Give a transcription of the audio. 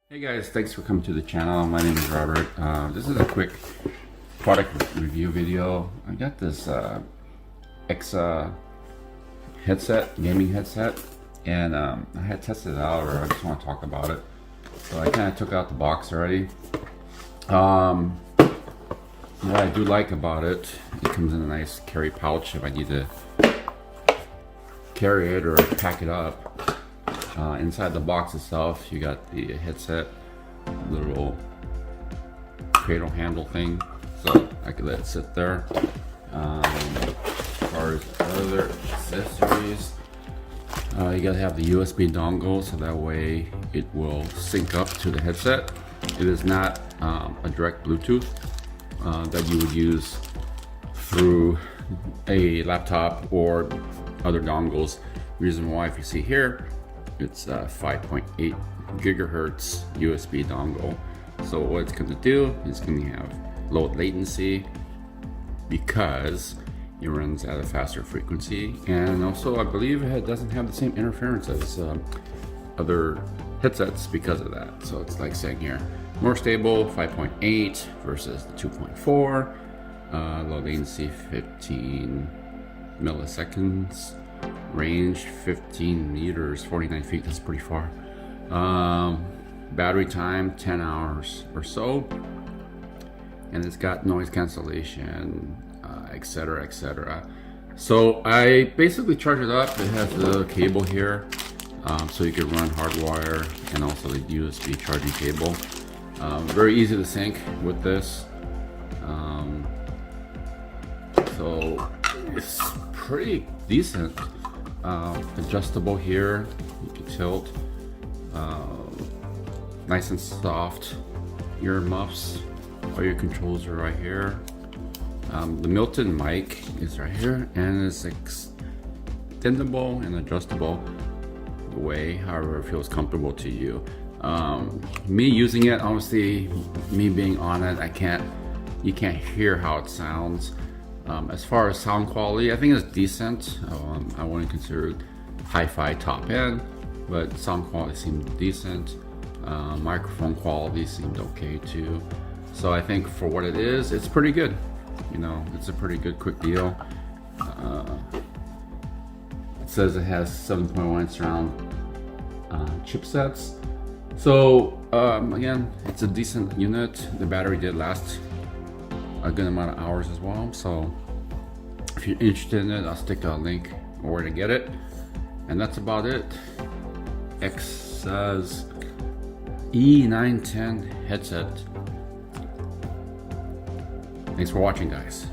Hey guys, thanks for coming to the channel. My name is Robert. This is a quick product review video. I got this EKSA headset, gaming headset, and I had tested it out, or I just want to talk about it. So I kind of took out the box already. What I do like about it, it comes in a nice carry pouch if I need to carry it or pack it up. Inside the box itself, you got the headset, little cradle handle thing, so I could let it sit there. As far as other accessories, you gotta have the USB dongle, so that way it will sync up to the headset. It is not a direct Bluetooth that you would use through a laptop or other dongles. Reason why, if you see here, it's a 5.8 gigahertz USB dongle. So what it's going to do is going to have low latency because it runs at a faster frequency, and also I believe it doesn't have the same interference as other headsets because of that. So it's like saying here, more stable 5.8 versus the 2.4, low latency 15 milliseconds, range 15 meters, 49 feet, that's pretty far. Battery time 10 hours or so, and it's got noise cancellation, etc, etc. So I basically charge it up. It has the cable here, so you can run hardwire and also the USB charging cable. Very easy to sync with this. So it's pretty decent. Adjustable here, you can tilt, nice and soft. Ear muffs, all your controls are right here. The Milton mic is right here, and it's extendable and adjustable the way however it feels comfortable to you. Me using it, honestly, me being on it, you can't hear how it sounds. As far as sound quality, I think it's decent. I wouldn't consider it hi-fi top end, but sound quality seemed decent. Microphone quality seemed okay too. So I think for what it is, it's pretty good. You know, it's a pretty good quick deal. It says it has 7.1 surround chipsets. So again, it's a decent unit. The battery did last a good amount of hours as well. So if you're interested in it, I'll stick a link where to get it. And that's about it. EKSA's E910 headset. Thanks for watching, guys.